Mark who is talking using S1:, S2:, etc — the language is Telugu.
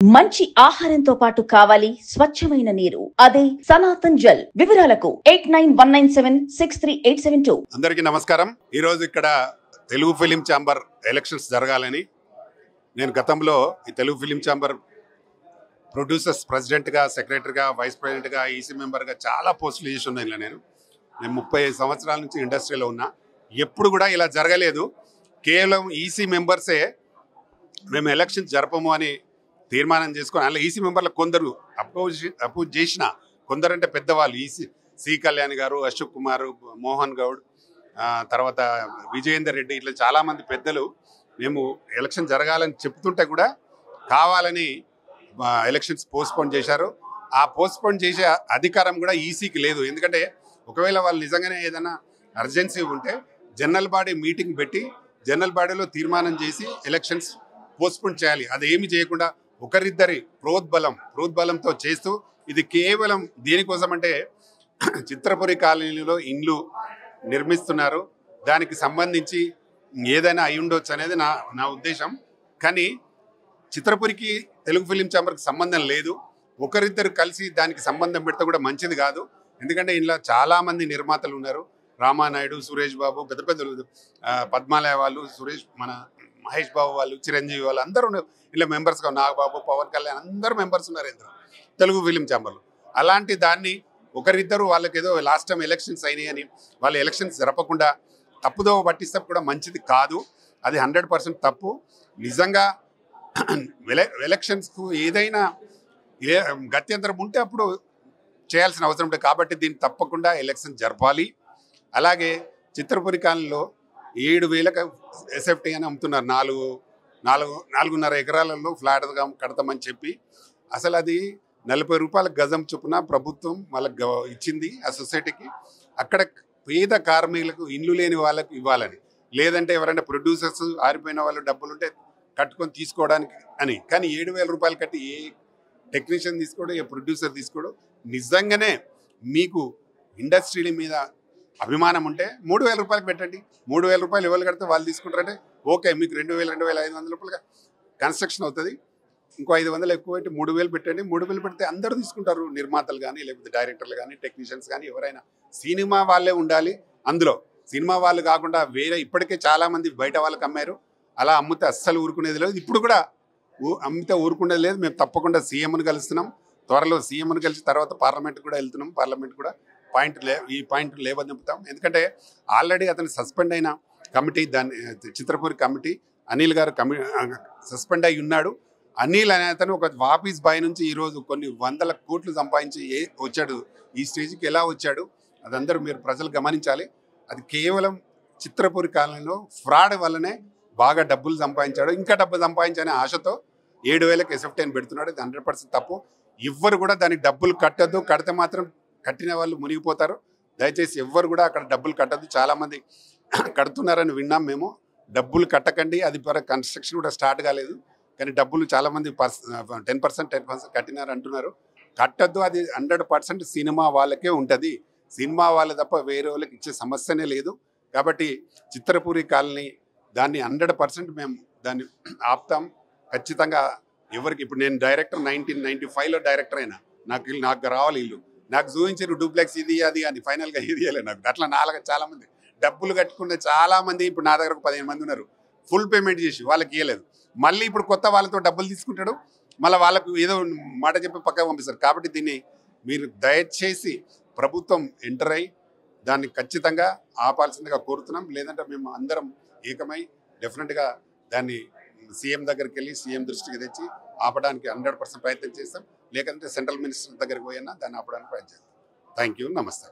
S1: మంచి ఆహారంతో పాటు కావాలి స్వచ్ఛమైన నీరు. అదే సనాతన్ జల్. వివరాలకు 8919763872.
S2: అందరికీ నమస్కారం. ఈ రోజు ఇక్కడ తెలుగు ఫిలిం ఛాంబర్ ఎలక్షన్స్ జరగాలని నేను గతంలో ఈ తెలుగు ఫిలిం ఛాంబర్ ప్రొడ్యూసర్స్ ప్రెసిడెంట్గా, సెక్రటరీగా, వైస్ ప్రెసిడెంట్గా, ఈసీ మెంబర్గా చాలా పోస్టులు చేసి ఉన్నాయి. నేను 35 సంవత్సరాల నుంచి ఇండస్ట్రీలో ఉన్నా. ఎప్పుడు కూడా ఇలా జరగలేదు. కేవలం ఈసీ మెంబర్సే మేము ఎలక్షన్స్ జరపము అని తీర్మానం చేసుకొని, అలా ఈసీ మెంబర్లు కొందరు అపోజ్ చేసిన కొందరంటే పెద్దవాళ్ళు, సి కళ్యాణ్ గారు, అశోక్ కుమార్, మోహన్ గౌడ్, తర్వాత విజయేందర్ రెడ్డి, ఇట్లా చాలామంది పెద్దలు మేము ఎలక్షన్ జరగాలని చెప్తుంటే కూడా కావాలని ఎలక్షన్స్ పోస్ట్పోన్ చేశారు. ఆ పోస్ట్పోన్ చేసే అధికారం కూడా ఈసీకి లేదు. ఎందుకంటే ఒకవేళ వాళ్ళు నిజంగానే ఏదైనా అర్జెన్సీ ఉంటే జనరల్ బాడీ మీటింగ్ పెట్టి జనరల్ బాడీలో తీర్మానం చేసి ఎలక్షన్స్ పోస్ట్పోన్ చేయాలి. అది ఏమి చేయకుండా ఒకరిద్దరి ప్రోద్బలంతో చేస్తూ, ఇది కేవలం దేనికోసం అంటే చిత్రపురి కాలనీలో ఇండ్లు నిర్మిస్తున్నారు, దానికి సంబంధించి ఏదైనా అయి ఉండొచ్చు అనేది నా ఉద్దేశం. కానీ చిత్రపురికి తెలుగు ఫిలిం ఛాంబర్కి సంబంధం లేదు. ఒకరిద్దరు కలిసి దానికి సంబంధం పెడితే కూడా మంచిది కాదు. ఎందుకంటే ఇందులో చాలామంది నిర్మాతలు ఉన్నారు. రామానాయుడు, సురేష్ బాబు, పెద్ద పెద్ద పద్మాలయ వాళ్ళు, మన మహేష్ బాబు వాళ్ళు, చిరంజీవి వాళ్ళు అందరూ ఉన్నారు. ఇలా మెంబర్స్గా నాగబాబు, పవన్ కళ్యాణ్ అందరూ మెంబర్స్ ఉన్నారు ఇందులో తెలుగు ఫిలిం ఛాంబర్లో. అలాంటి దాన్ని ఒకరిద్దరు వాళ్ళకి ఏదో లాస్ట్ టైం ఎలక్షన్స్ అయినాయి అని వాళ్ళు ఎలక్షన్స్ జరపకుండా తప్పుదో పట్టిస్తే కూడా మంచిది కాదు. అది 100% తప్పు. నిజంగా ఎలక్షన్స్కు ఏదైనా గత్యంతరం ఉంటే అప్పుడు చేయాల్సిన అవసరం ఉంటుంది. కాబట్టి దీన్ని తప్పకుండా ఎలక్షన్ జరపాలి. అలాగే చిత్రపురి కాలనీలో 7,000 ఎస్ఎఫ్టీ అని అమ్ముతున్నారు. 4.5 ఎకరాలలో ఫ్లాట్ కడతామని చెప్పి, అసలు అది 40 రూపాయల గజం చొప్పున ప్రభుత్వం వాళ్ళకి ఇచ్చింది ఆ సొసైటీకి. అక్కడ పేద కార్మికులకు, ఇల్లు లేని వాళ్ళకు ఇవ్వాలని, లేదంటే ఎవరైనా ప్రొడ్యూసర్స్ ఆరిపోయిన వాళ్ళు డబ్బులుంటే కట్టుకొని తీసుకోవడానికి అని. కానీ 7,000 రూపాయలు కట్టి ఏ టెక్నీషియన్ తీసుకోవడం, ఏ ప్రొడ్యూసర్ తీసుకోవడం. నిజంగానే మీకు ఇండస్ట్రీల మీద అభిమానం ఉంటే 3,000 రూపాయలకు పెట్టండి. 3,000 రూపాయలు ఎవరు కడితే వాళ్ళు తీసుకుంటారంటే ఓకే, మీకు 2,500 రూపాయలుగా కన్స్ట్రక్షన్ అవుతుంది. ఇంకో 500 ఎక్కువ పెట్టి 3,000 పెట్టండి. 3,000 పెడితే అందరూ తీసుకుంటారు, నిర్మాతలు కానీ, లేకపోతే డైరెక్టర్లు కానీ, టెక్నీషియన్స్ కానీ, ఎవరైనా. సినిమా వాళ్ళే ఉండాలి అందులో. సినిమా వాళ్ళు కాకుండా వేరే ఇప్పటికే చాలామంది బయట వాళ్ళకి అమ్మారు. అలా అమ్మితే అస్సలు ఊరుకునేది లేదు. ఇప్పుడు కూడా అమ్మితే ఊరుకునేది లేదు. మేము తప్పకుండా సీఎంను కలుస్తున్నాం. త్వరలో సీఎంను కలిసి తర్వాత పార్లమెంట్ కూడా వెళ్తున్నాం. పార్లమెంట్ కూడా ఈ పాయింట్ లేవనెంపుతాం. ఎందుకంటే ఆల్రెడీ అతను సస్పెండ్ అయిన కమిటీ, దాన్ని చిత్రపురి కమిటీ, అనిల్ గారు సస్పెండ్ అయి ఉన్నాడు. అనిల్ అనే అతను ఒక ఆఫీస్ బాయ్ నుంచి ఈరోజు కొన్ని 100 కోట్లు సంపాదించి వచ్చాడు. ఈ స్టేజ్కి ఎలా వచ్చాడు అదందరూ మీరు ప్రజలు గమనించాలి. అది కేవలం చిత్రపురి కాలనీలో ఫ్రాడ్ వల్లనే బాగా డబ్బులు సంపాదించాడు. ఇంకా డబ్బు సంపాదించనే ఆశతో 7,000 ఎస్ఎఫ్టీ అని పెడుతున్నాడు. ఇది 100% తప్పు. ఎవ్వరు కూడా దానికి డబ్బులు కట్టద్దు. కడితే మాత్రం కట్టిన వాళ్ళు మునిగిపోతారు. దయచేసి ఎవ్వరు కూడా అక్కడ డబ్బులు కట్టద్దు. చాలామంది కడుతున్నారని విన్నాం మేము. డబ్బులు కట్టకండి. అది కన్స్ట్రక్షన్ కూడా స్టార్ట్ కాలేదు, కానీ డబ్బులు చాలామంది 10% కట్టినారు అంటున్నారు. కట్టద్దు. అది 100% సినిమా వాళ్ళకే ఉంటుంది. సినిమా వాళ్ళు తప్ప వేరే వాళ్ళకి ఇచ్చే సమస్యనే లేదు. కాబట్టి చిత్రపురి కాలనీ దాన్ని 100% మేము దాన్ని ఆపుతాం ఖచ్చితంగా. ఎవరికి ఇప్పుడు నేను డైరెక్టర్ 1995లో డైరెక్టర్ అయినా. నాకు రావాలి ఇల్లు, నాకు చూపించారు డూప్లెక్స్ ఇది అది అని. ఫైనల్గా ఇది ఇవ్వలేదు నాకు. అట్లా చాలామంది డబ్బులు కట్టుకున్న చాలామంది ఇప్పుడు నా దగ్గర 15 మంది ఉన్నారు. ఫుల్ పేమెంట్ చేసి వాళ్ళకి ఇవ్వలేదు. మళ్ళీ ఇప్పుడు కొత్త వాళ్ళతో డబ్బులు తీసుకుంటాడు. మళ్ళీ వాళ్ళకు ఏదో మాట చెప్పి పక్కకు పంపిస్తారు. కాబట్టి దీన్ని మీరు దయచేసి ప్రభుత్వం ఎంటర్ అయ్యి దాన్ని ఖచ్చితంగా ఆపాల్సిందిగా కోరుతున్నాం. లేదంటే మేము అందరం ఏకమై డెఫినెట్గా దాన్ని సీఎం దగ్గరికి వెళ్ళి సీఎం దృష్టికి తెచ్చి ఆపడానికి 100% ప్రయత్నం చేస్తాం. లేదంటే సెంట్రల్ మినిస్టర్ దగ్గరికి పోయినా దాన్ని ఆపడానికి ప్రయత్నం చేస్తాం. Thank you. నమస్తే.